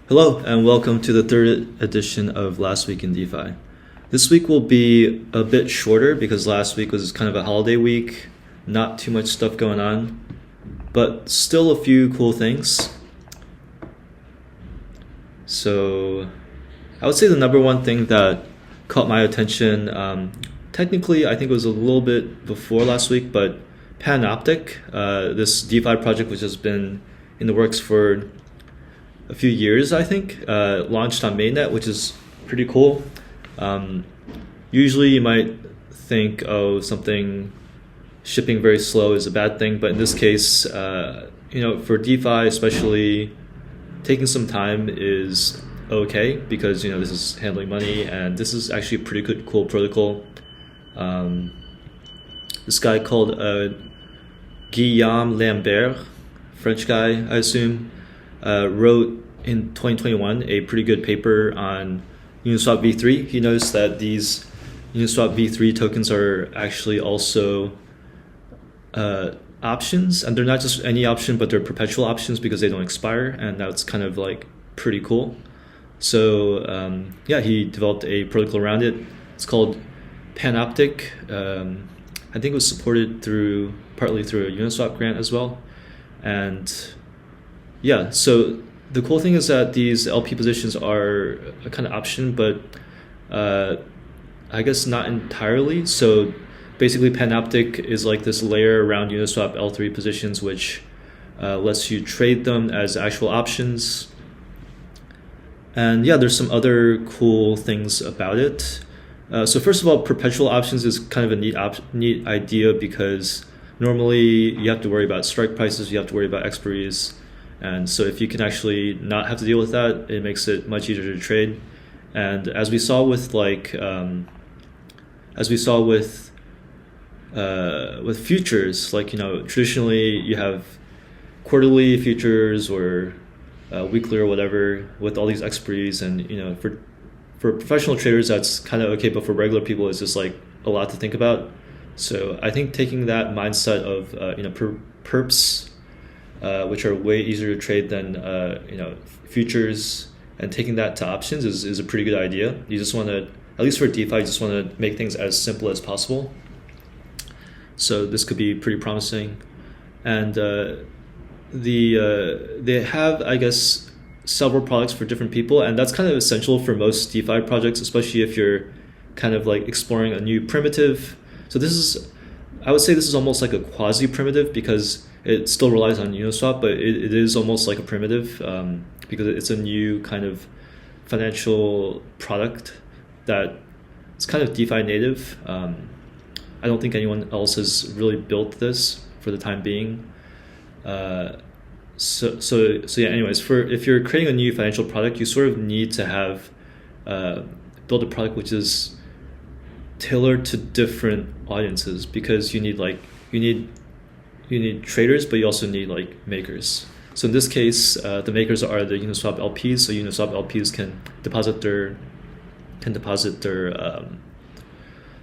Hello and welcome to the third edition of Last Week in DeFi. This week will be a bit shorter because last week was kind of a holiday week, not too much stuff going on, but still a few cool things. So I would say the number one thing that caught my attention, technically I think it was a little bit before last week, but Panoptic, this DeFi project which has been in the works for a few years, I think, launched on mainnet, which is pretty cool. Usually you might think, oh, something shipping very slow is a bad thing, but in this case, for DeFi especially, taking some time is okay because this is handling money, and this is actually a pretty good, cool protocol. This guy called Guillaume Lambert, French guy, I assume, wrote in 2021 a pretty good paper on Uniswap v3. He noticed that these Uniswap v3 tokens are actually also options, and they're not just any option, but they're perpetual options because they don't expire, and that's kind of like pretty cool. So he developed a protocol around it. It's called Panoptic. I think it was supported partly through a Uniswap grant as well. And so the cool thing is that these LP positions are a kind of option, but I guess not entirely. So basically Panoptic is like this layer around Uniswap L3 positions, which lets you trade them as actual options. And there's some other cool things about it. So first of all, perpetual options is kind of a neat idea because normally you have to worry about strike prices, you have to worry about expiries. And so if you can actually not have to deal with that, it makes it much easier to trade. And as we saw with futures, traditionally you have quarterly futures or weekly or whatever with all these expiries, and for professional traders that's kind of okay, but for regular people it's just like a lot to think about. So I think taking that mindset of perps, which are way easier to trade than futures, and taking that to options is a pretty good idea. You just want to, at least for DeFi, you just want to make things as simple as possible. So this could be pretty promising. And they have, I guess, several products for different people, and that's kind of essential for most DeFi projects, especially if you're kind of like exploring a new primitive. So I would say this is almost like a quasi primitive because it still relies on Uniswap, but it is almost like a primitive because it's a new kind of financial product that it's kind of DeFi native. I don't think anyone else has really built this for the time being. Anyways, if you're creating a new financial product, you sort of need to have build a product which is tailored to different audiences, because you need traders, but you also need makers. So in this case, the makers are the Uniswap LPs. So Uniswap LPs can deposit their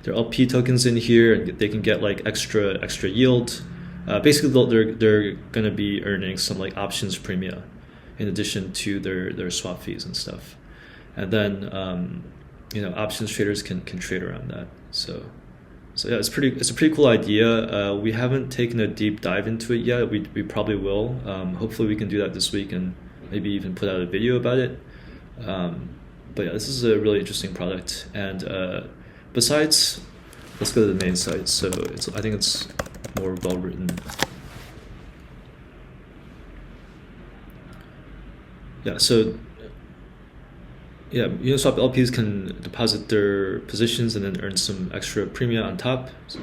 LP tokens in here, and they can get extra yield. Basically, they're gonna be earning some options premia in addition to their swap fees and stuff. And then options traders can trade around that. So it's a pretty cool idea. We haven't taken a deep dive into it yet. We probably will. Hopefully we can do that this week and maybe even put out a video about it. But this is a really interesting product. And besides, let's go to the main site. So I think it's more well written. Uniswap LPs can deposit their positions and then earn some extra premium on top. So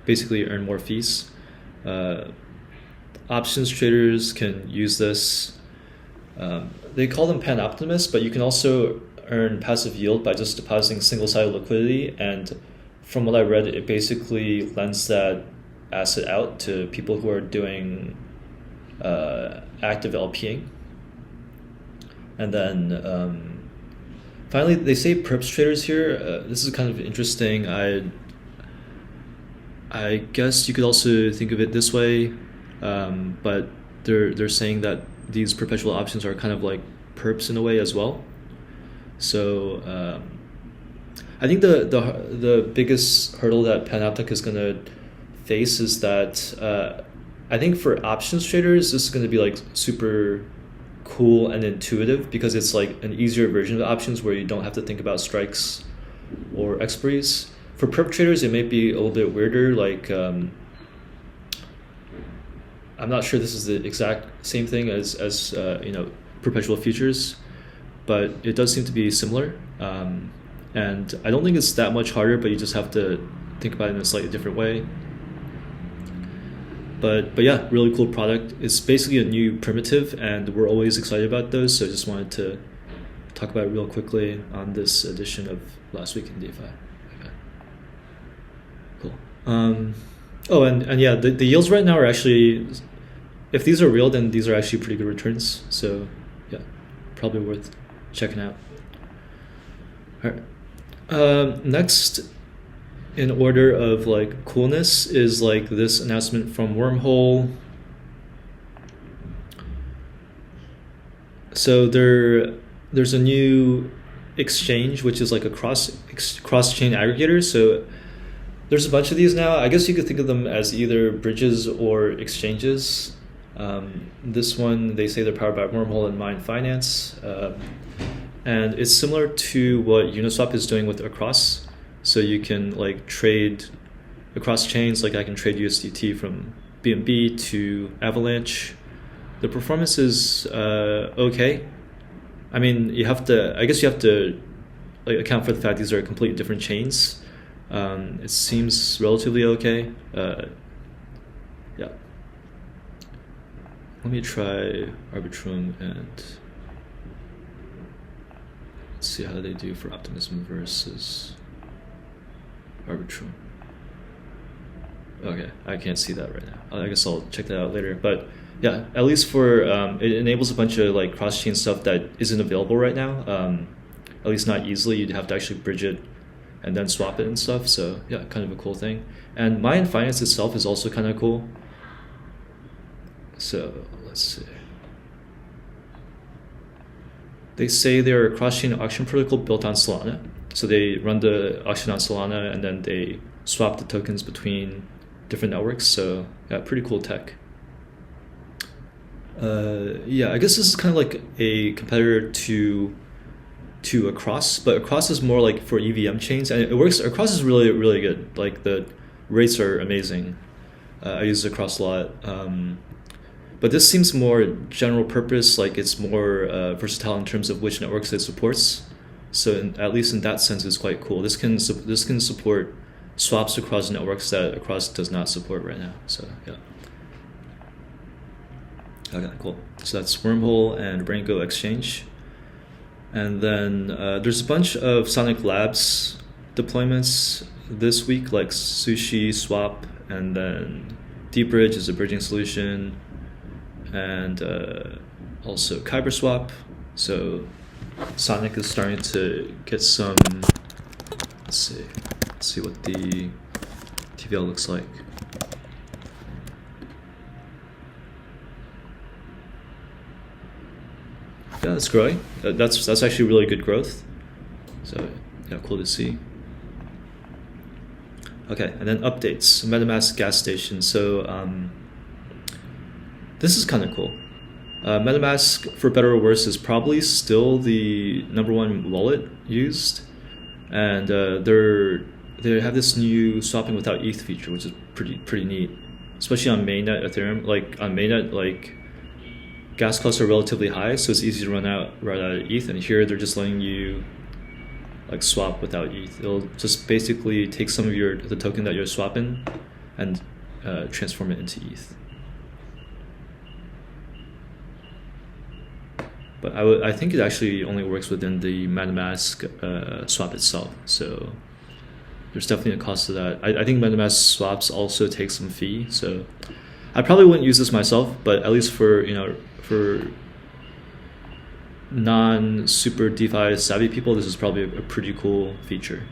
basically earn more fees. Options traders can use this. They call them pan-optimists, but you can also earn passive yield by just depositing single-sided liquidity. And from what I read, it basically lends that asset out to people who are doing active LPing. And then finally, they say perps traders here. This is kind of interesting. I guess you could also think of it this way, but they're saying that these perpetual options are kind of like perps in a way as well. So I think the biggest hurdle that Panoptic is going to face is that I think for options traders, this is going to be like super cool and intuitive because it's like an easier version of the options where you don't have to think about strikes or expiries. For perp traders, it may be a little bit weirder. Like I'm not sure this is the exact same thing as perpetual futures, but it does seem to be similar. And I don't think it's that much harder, but you just have to think about it in a slightly different way. But yeah, really cool product. It's basically a new primitive, and we're always excited about those. So I just wanted to talk about it real quickly on this edition of Last Week in DeFi. Okay. Cool. Oh, and yeah, the yields right now are actually, if these are real, then these are actually pretty good returns. So yeah, probably worth checking out. All right. Next in order of like coolness is like this announcement from Wormhole. So there's a new exchange which is like a cross-chain aggregator. So there's a bunch of these now. I guess you could think of them as either bridges or exchanges. This one, they say they're powered by Wormhole and Mine Finance. And it's similar to what Uniswap is doing with Across. So you can like trade across chains. Like I can trade USDT from BNB to Avalanche. The performance is okay. I mean, I guess you have to like account for the fact these are completely different chains. It seems relatively okay. Yeah. Let me try Arbitrum and let's see how they do for Optimism versus Arbitrum. Okay, I can't see that right now. I guess I'll check that out later. But yeah, at least for it enables a bunch of like cross-chain stuff that isn't available right now. At least not easily. You'd have to actually bridge it and then swap it and stuff. So yeah, kind of a cool thing. And Mayan Finance itself is also kind of cool. So let's see. They say they're a cross-chain auction protocol built on Solana. So they run the auction on Solana and then they swap the tokens between different networks. So yeah, pretty cool tech. Yeah, I guess this is kind of like a competitor to Across, but Across is more like for EVM chains, and it works. Across is really, really good. Like the rates are amazing. I use Across a lot. But this seems more general purpose, like it's more versatile in terms of which networks it supports. So at least in that sense, it's quite cool. This can support swaps across networks that Across does not support right now. So yeah. Okay, cool. So that's Wormhole and Rango Exchange. And then there's a bunch of Sonic Labs deployments this week, like Sushi Swap, and then DBridge is a bridging solution, and also Kyber Swap. So Sonic is starting to get some. Let's see what the TVL looks like. Yeah, it's growing. That's actually really good growth. So yeah, cool to see. Okay, and then updates. MetaMask gas station. So this is kind of cool. MetaMask, for better or worse, is probably still the #1 wallet used, and they have this new swapping without ETH feature, which is pretty neat, especially on mainnet Ethereum. Like on mainnet, like gas costs are relatively high, so it's easy to run out of ETH. And here they're just letting you like swap without ETH. It'll just basically take some of the token that you're swapping and transform it into ETH. But I think it actually only works within the MetaMask swap itself. So there's definitely a cost to that. I think MetaMask swaps also take some fee. So I probably wouldn't use this myself, but at least for non-super DeFi savvy people, this is probably a pretty cool feature.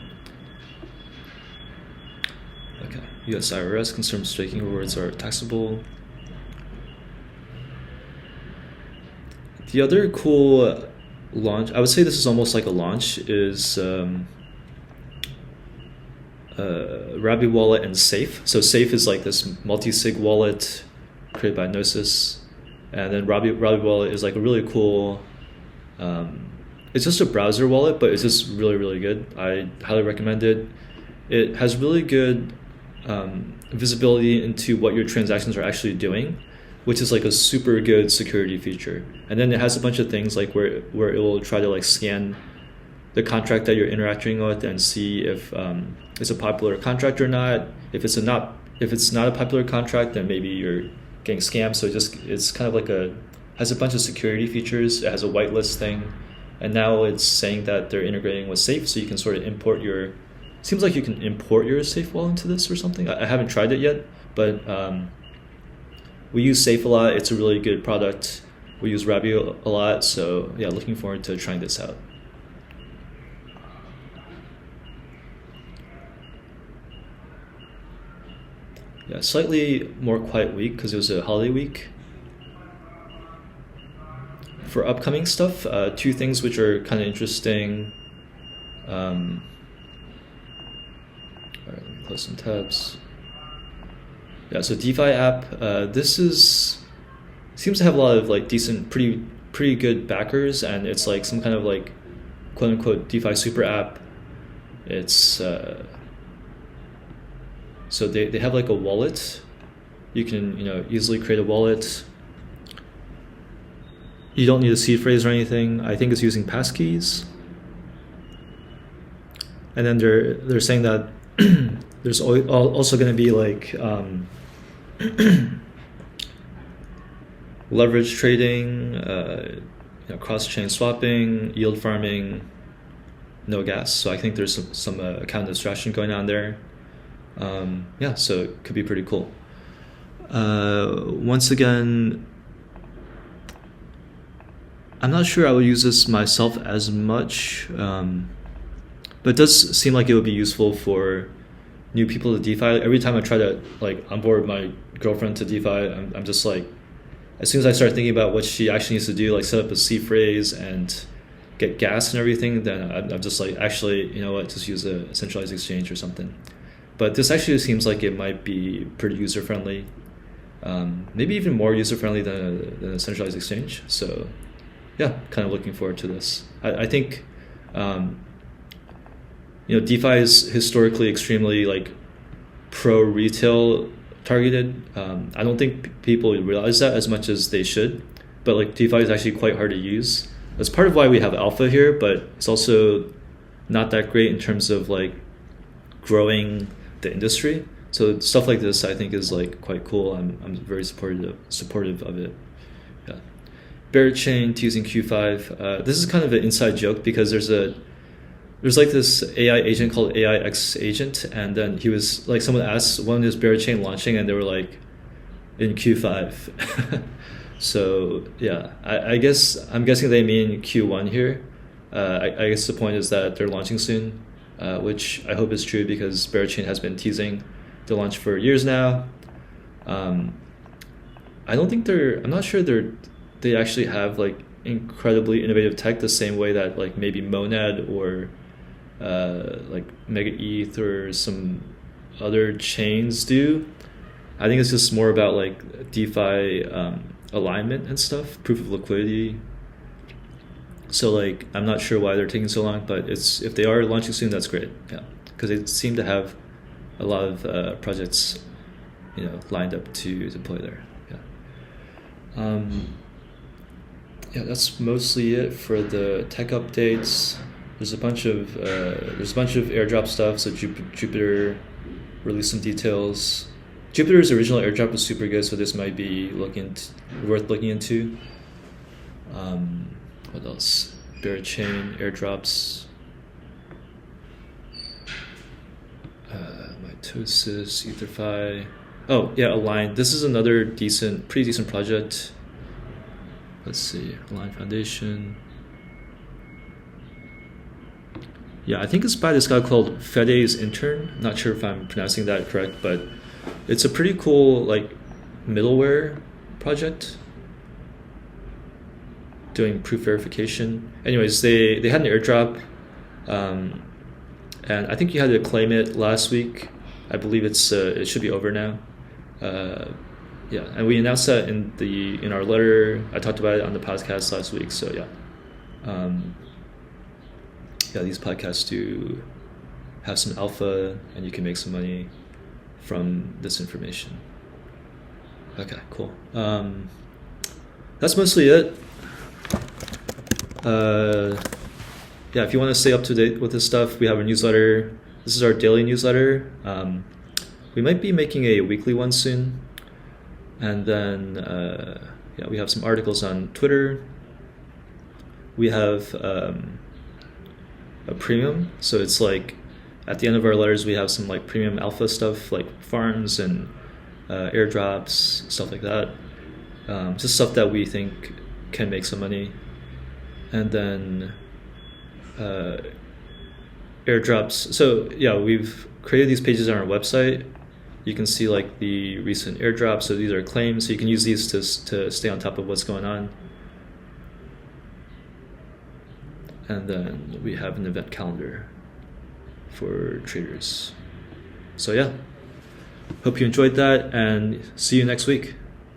Okay, US IRS confirms staking rewards are taxable. The other cool launch, I would say this is almost like a launch, is Rabi Wallet and Safe. So Safe is like this multi-sig wallet created by Gnosis, and then Rabi Wallet is like a really cool. It's just a browser wallet, but it's just really good. I highly recommend it. It has really good visibility into what your transactions are actually doing, which is like a super good security feature. And then it has a bunch of things like where it will try to like scan the contract that you're interacting with and see if it's a popular contract or not. If it's not a popular contract, then maybe you're getting scammed. So it's kind of like has a bunch of security features. It has a whitelist thing, and now it's saying that they're integrating with Safe, so you can sort of import your. Seems like you can import your Safe wallet into this or something. I haven't tried it yet, but we use Safe a lot. It's a really good product. We use Rabi a lot, so yeah, looking forward to trying this out. Yeah, slightly more quiet week because it was a holiday week. For upcoming stuff, two things which are kind of interesting. All right, let me close some tabs. Yeah, so DeFi app. This seems to have a lot of like decent, pretty good backers, and it's like some kind of like quote unquote DeFi super app. It's so they have like a wallet. You can easily create a wallet. You don't need a seed phrase or anything. I think it's using passkeys. And then they're saying that there's also going to be like leverage trading, cross-chain swapping, yield farming, no gas. So I think there's some account abstraction going on there. Yeah, so it could be pretty cool. Once again, I'm not sure I would use this myself as much, but it does seem like it would be useful for new people to DeFi. Every time I try to like onboard my girlfriend to DeFi, I'm just like, as soon as I start thinking about what she actually needs to do, like set up a seed phrase and get gas and everything, then I'm just like, actually, you know what, just use a centralized exchange or something. But this actually seems like it might be pretty user-friendly, maybe even more user-friendly than a centralized exchange. So yeah, kind of looking forward to this. I think DeFi is historically extremely like pro-retail targeted. I don't think people realize that as much as they should, but like DeFi is actually quite hard to use. That's part of why we have alpha here, but it's also not that great in terms of like growing the industry. So stuff like this I think is like quite cool. I'm very supportive of it. Yeah. Bear chain to using Q5. This is kind of an inside joke because there's like this AI agent called AIX agent, and then he was like, someone asked when is bear chain launching, and they were like in Q5. So yeah, I'm guessing they mean Q1 here. I guess the point is that they're launching soon, which I hope is true because Bearchain has been teasing the launch for years now. I'm not sure they actually have like incredibly innovative tech the same way that like maybe Monad or like Mega ETH or some other chains do. I think it's just more about like DeFi alignment and stuff, proof of liquidity. So like I'm not sure why they're taking so long, but if they are launching soon, that's great. Yeah, because they seem to have a lot of projects, lined up to deploy there. Yeah. Yeah, that's mostly it for the tech updates. There's a bunch of airdrop stuff. So Jupiter released some details. Jupiter's original airdrop was super good, so this might be worth looking into. What else? Bearchain airdrops. Mitosis, EtherFi. Oh yeah, Align. This is another pretty decent project. Let's see, Align Foundation. Yeah, I think it's by this guy called Fede's Intern. Not sure if I'm pronouncing that correct, but it's a pretty cool like middleware project. doing proof verification. Anyways, they had an airdrop, and I think you had to claim it last week. I believe it should be over now. Yeah, and we announced that in our letter. I talked about it on the podcast last week. So yeah, these podcasts do have some alpha, and you can make some money from this information. Okay, cool. That's mostly it. Yeah, if you want to stay up to date with this stuff, we have a newsletter. This is our daily newsletter. We might be making a weekly one soon. And then, we have some articles on Twitter. We have a premium. So it's like at the end of our letters, we have some like premium alpha stuff like farms and airdrops, stuff like that. Just stuff that we think can make some money. And then airdrops. So yeah, we've created these pages on our website. You can see like the recent airdrops. So these are claims. So you can use these to stay on top of what's going on. And then we have an event calendar for traders. So yeah, hope you enjoyed that, and see you next week.